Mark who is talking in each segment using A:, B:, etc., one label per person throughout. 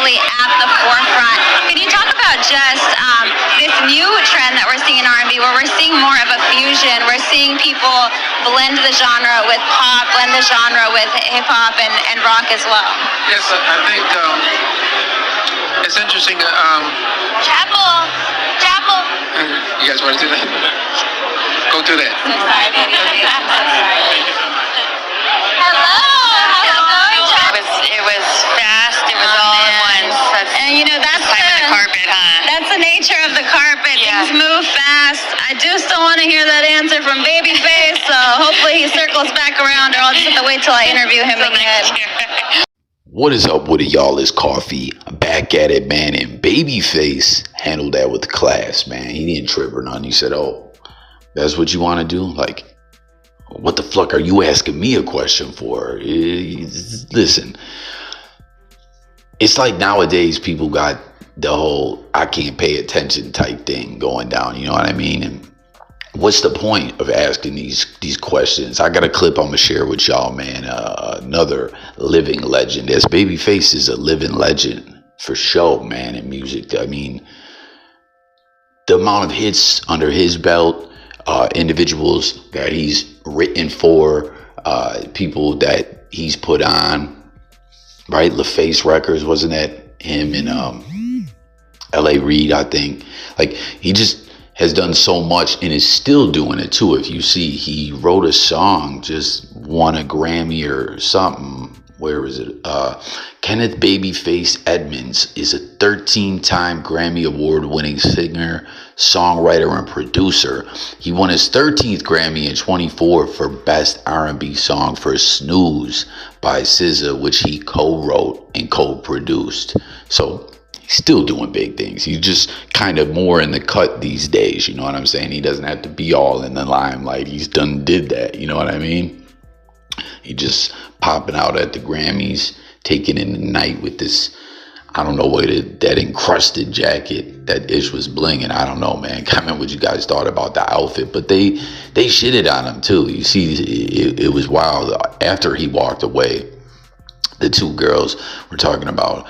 A: really at the forefront. Can you talk about just this new trend that we're seeing in R&B, where we're seeing more of a fusion? We're seeing people blend the genre with pop, blend the genre with hip hop and rock as well.
B: Yes, I think it's interesting.
A: Chapel.
B: You guys want to do that? Go do that.
A: So sorry, baby. Hello. How's it going?
C: It was fast. It was all at once.
A: And you know, that's
C: time in the carpet, huh?
A: That's the nature of the carpet.
C: Yeah.
A: Things move fast. I do still want to hear that answer from Babyface, so hopefully he circles back around, or I'll just have to wait till I interview him again.
D: What is up with it, y'all? It's Coffee. Back at it, man. And Babyface handled that with class, man. He didn't trip or nothing. He said, oh, that's what you want to do? Like, what the fuck are you asking me a question for? Listen, it's like nowadays people got the whole I can't pay attention type thing going down. You know what I mean? And what's the point of asking these questions? I got a clip I'm gonna share with y'all, man. Another living legend. As Babyface is a living legend for sure, man, in music. I mean, the amount of hits under his belt, individuals that he's written for, people that he's put on, right? LaFace Records, wasn't that him and L.A. Reid, I think. Like, he just has done so much and is still doing it too. If you see, he wrote a song, just won a Grammy or something. Where is it? Kenneth Babyface Edmonds is a 13-time Grammy Award-winning singer, songwriter, and producer. He won his 13th Grammy in 24 for Best R&B Song for Snooze by SZA, which he co-wrote and co-produced. So he's still doing big things. He's just kind of more in the cut these days. You know what I'm saying? He doesn't have to be all in the limelight. He's did that. You know what I mean? He just popping out at the Grammys, taking in the night with this, I don't know what that encrusted jacket that Ish was blinging. I don't know, man. Comment what you guys thought about the outfit, but they shitted on him too. You see, it was wild. After he walked away, the two girls were talking about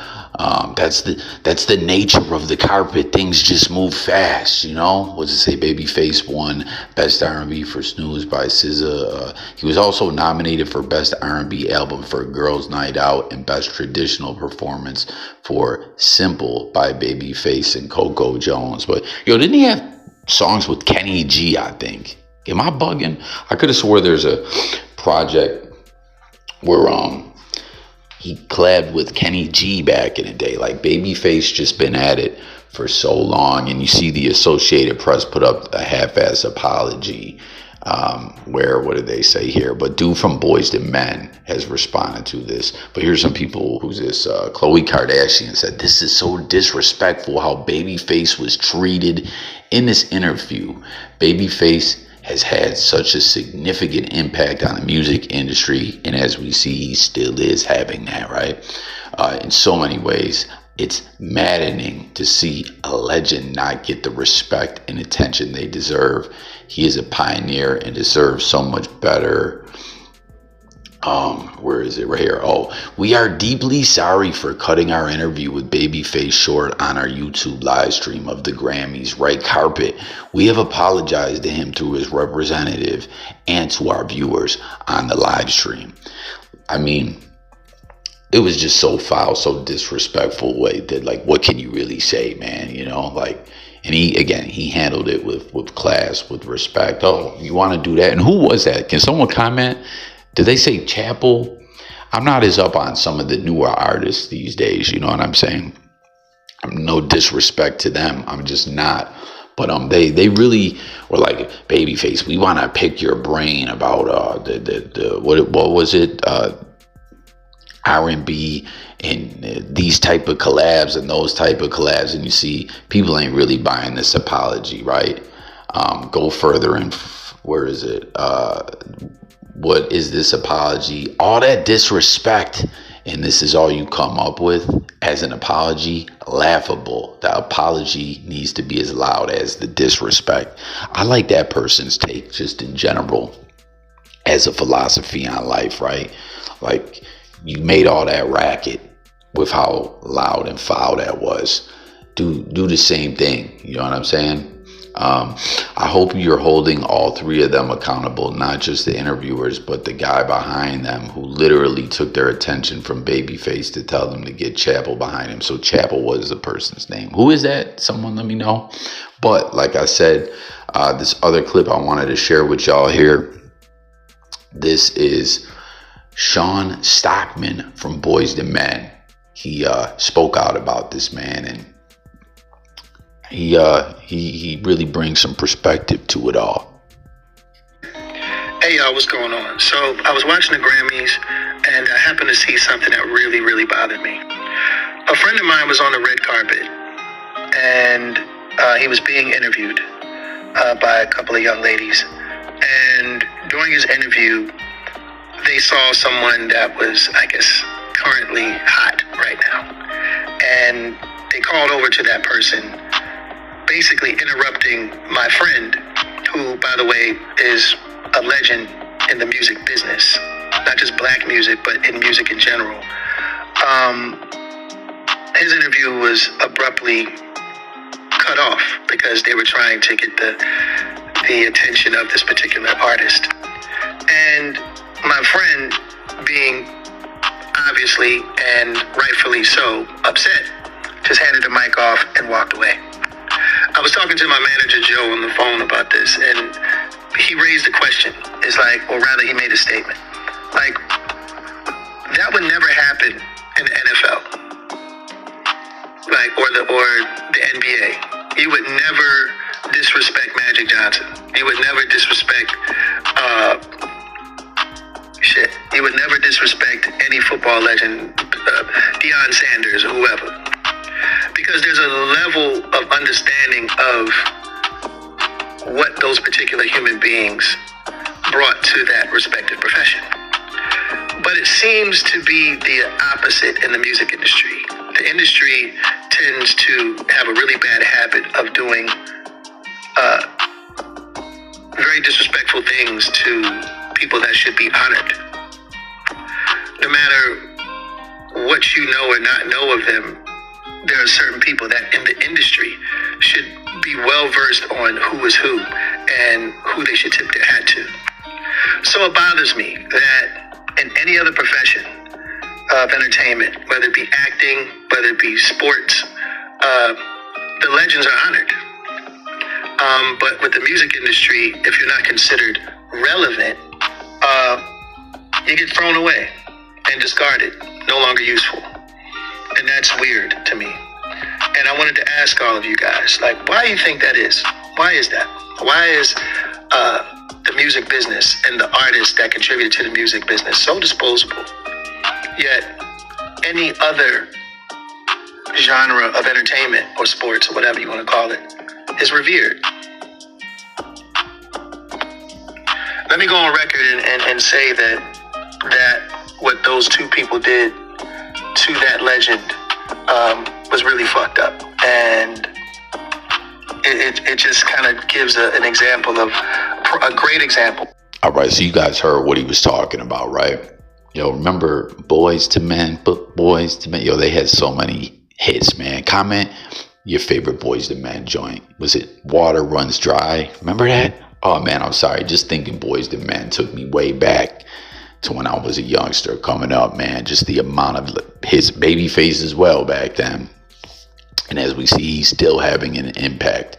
D: that's the nature of the carpet. Things just move fast, you know. What's it say? Babyface won Best R&B for Snooze by SZA. He was also nominated for Best R&B Album for Girls Night Out and Best Traditional Performance for Simple by Babyface and Coco Jones. But yo, didn't he have songs with Kenny G? I think. Am I bugging? I could have swore there's a project where he collabed with Kenny G back in the day. Like, Babyface just been at it for so long, and you see the Associated Press put up a half-ass apology where, what did they say here? But dude from Boyz II Men has responded to this. But here's some people. Who's this? Khloe Kardashian said, this is so disrespectful how Babyface was treated in this interview. Babyface has had such a significant impact on the music industry, and as we see, he still is having that, right? In so many ways, it's maddening to see a legend not get the respect and attention they deserve. He is a pioneer and deserves so much better. Where is it? Right here. Oh, we are deeply sorry for cutting our interview with Babyface short on our YouTube live stream of the Grammys Red Carpet. We have apologized to him through his representative and to our viewers on the live stream. I mean, it was just so foul, so disrespectful way that, like, what can you really say, man? You know, like, and he handled it with class, with respect. Oh, you want to do that? And who was that? Can someone comment? Did they say Chapel? I'm not as up on some of the newer artists these days, you know what I'm saying? No disrespect to them, I'm just not. But they really were like, Babyface, we want to pick your brain about what was it? R&B and these type of collabs and those type of collabs, and you see people ain't really buying this apology, right? Go further and where is it? What is this apology? All that disrespect, and this is all you come up with as an apology? Laughable. The apology needs to be as loud as the disrespect. I like that person's take just in general as a philosophy on life, right? Like, you made all that racket. with how loud and foul that was. Do the same thing. You know what I'm saying? I hope you're holding all three of them accountable, not just the interviewers, but the guy behind them who literally took their attention from Babyface to tell them to get Chapel behind him. So Chapel was the person's name. Who is that? Someone let me know. But like I said, this other clip I wanted to share with y'all here. This is Shawn Stockman from Boyz II Men. He spoke out about this, man, and he really brings some perspective to it all.
E: Hey y'all, what's going on? So I was watching the Grammys and I happened to see something that really, really bothered me. A friend of mine was on the red carpet and he was being interviewed by a couple of young ladies. And during his interview, they saw someone that was, I guess, currently hot right now. And they called over to that person, basically interrupting my friend, who, by the way, is a legend in the music business, not just black music, but in music in general. His interview was abruptly cut off because they were trying to get the attention of this particular artist. And my friend, being obviously and rightfully so upset, just handed the mic off and walked away. I was talking to my manager, Joe, on the phone about this, and he raised a question. It's like, or rather he made a statement. Like, that would never happen in the NFL. Like, or the NBA. You would never disrespect Magic Johnson. You would never disrespect, you would never disrespect any football legend, Deion Sanders or whoever. Because there's a level of understanding of what those particular human beings brought to that respective profession. But it seems to be the opposite in the music industry. The industry tends to have a really bad habit of doing very disrespectful things to people that should be honored. No matter what you know or not know of them, there are certain people that in the industry should be well versed on who is who and who they should tip their hat to. So it bothers me that in any other profession of entertainment, whether it be acting, whether it be sports, the legends are honored. But with the music industry, if you're not considered relevant, you get thrown away and discarded, no longer useful. And that's weird to me. And I wanted to ask all of you guys, like, why do you think that is? Why is that? Why is the music business and the artists that contributed to the music business so disposable? Yet any other genre of entertainment or sports or whatever you want to call it is revered. Let me go on record and say that what those two people did to that legend was really fucked up, and it just kind of gives an example of a great example.
D: All right, so you guys heard what he was talking about, right? Yo, remember Boyz II Men, Boyz II Men? Yo, they had so many hits, man. Comment your favorite Boyz II Men joint. Was it Water Runs Dry? Remember that? Oh man, I'm sorry. Just thinking Boyz II Men took me way back to when I was a youngster coming up, man. Just the amount of his Babyface as well back then. And as we see, he's still having an impact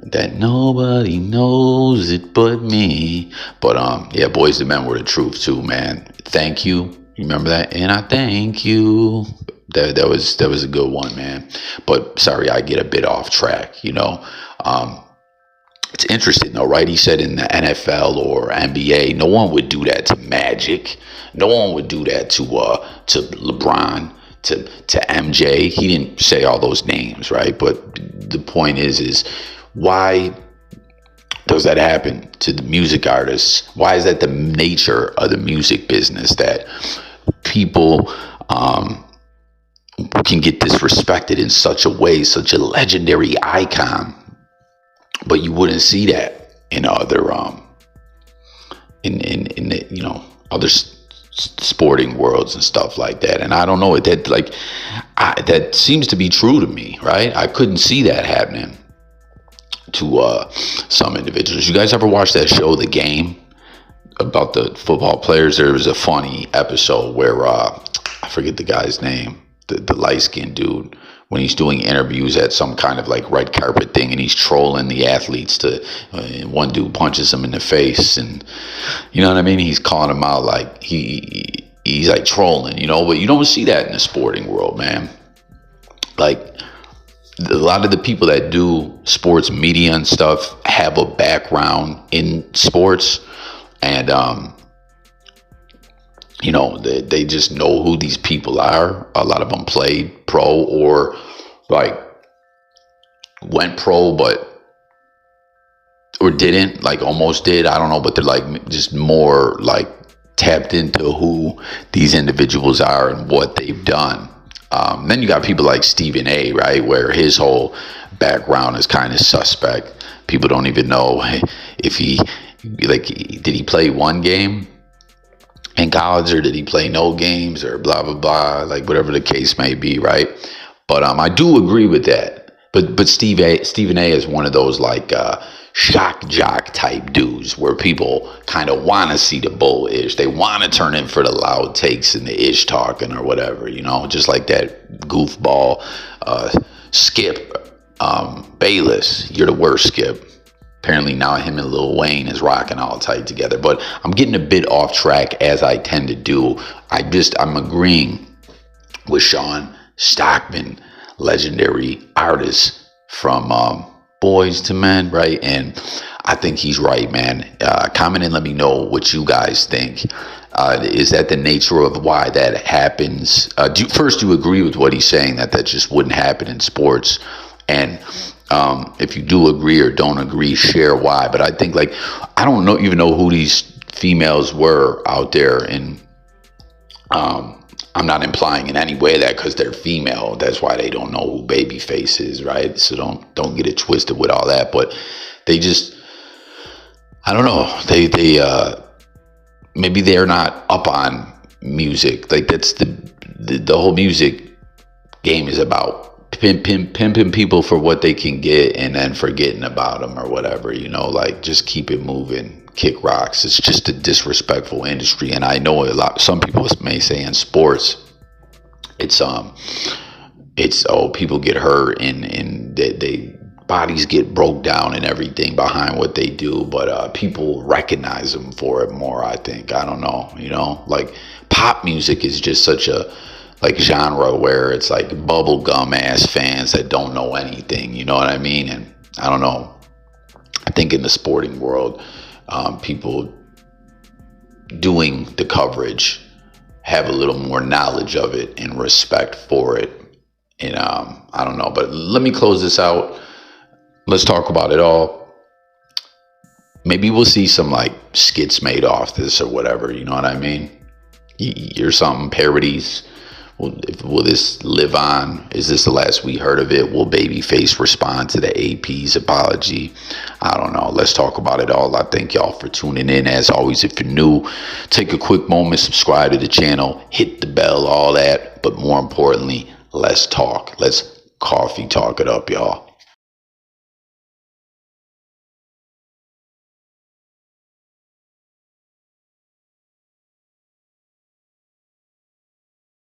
D: that nobody knows it but me. But yeah, Boyz II Men were the truth too, man. Thank you. Remember that? And I thank you. That was a good one, man. But sorry, I get a bit off track, you know. It's interesting though, right? He said in the NFL or NBA, no one would do that to Magic. No one would do that to LeBron, to MJ. He didn't say all those names, right? But the point is why does that happen to the music artists? Why is that the nature of the music business, that people can get disrespected in such a way, such a legendary icon? But you wouldn't see that in other in the, you know, other sporting worlds and stuff like that. And I don't know, that seems to be true to me, right? I couldn't see that happening to some individuals. You guys ever watch that show, The Game, about the football players? There was a funny episode where I forget the guy's name, the light-skinned dude, when he's doing interviews at some kind of like red carpet thing, and he's trolling the athletes to one dude punches him in the face, and you know what I mean, he's calling him out, like he's like trolling, you know. But you don't see that in the sporting world, man. Like a lot of the people that do sports media and stuff have a background in sports, and you know, they just know who these people are. A lot of them played pro or like went pro, or didn't, like almost did. I don't know, but they're like just more like tapped into who these individuals are and what they've done. Then you got people like Stephen A, right, where his whole background is kind of suspect. People don't even know if did he play one game in college, or did he play no games, or blah blah blah, like whatever the case may be, right? But I do agree with that. But Stephen A is one of those like shock jock type dudes where people kind of want to see the bull ish. They want to turn in for the loud takes and the ish talking or whatever, you know, just like that goofball Skip Bayless. You're the worst, Skip. Apparently now him and Lil Wayne is rocking all tight together. But I'm getting a bit off track, as I tend to do. I'm agreeing with Shawn Stockman, legendary artist from Boyz II Men, right? And I think he's right, man. Comment and let me know what you guys think. Is that the nature of why that happens? Do you agree with what he's saying, that just wouldn't happen in sports? And if you do agree or don't agree, share why. But I think, like, I don't even know who these females were out there, and I'm not implying in any way that because they're female, that's why they don't know who Babyface is, right? So don't get it twisted with all that. But they just, I don't know. They maybe they're not up on music. Like that's the whole music game is about pimping people for what they can get and then forgetting about them or whatever, you know, like just keep it moving, kick rocks. It's just a disrespectful industry. And I know some people may say in sports, it's people get hurt and they bodies get broke down and everything behind what they do, but people recognize them for it more, I think. I don't know, you know, like pop music is just such a like genre where it's like bubblegum ass fans that don't know anything, you know what I mean? And I don't know, I think in the sporting world, people doing the coverage have a little more knowledge of it and respect for it. And I don't know, but let me close this out. Let's talk about it all. Maybe we'll see some like skits made off this or whatever, you know what I mean? Or some parodies. Will this live on? Is this the last we heard of it? Will Babyface respond to the AP's apology? I don't know. Let's talk about it all. I thank y'all for tuning in. As always, if you're new, take a quick moment, subscribe to the channel, hit the bell, all that. But more importantly, let's talk. Let's coffee talk it up, y'all.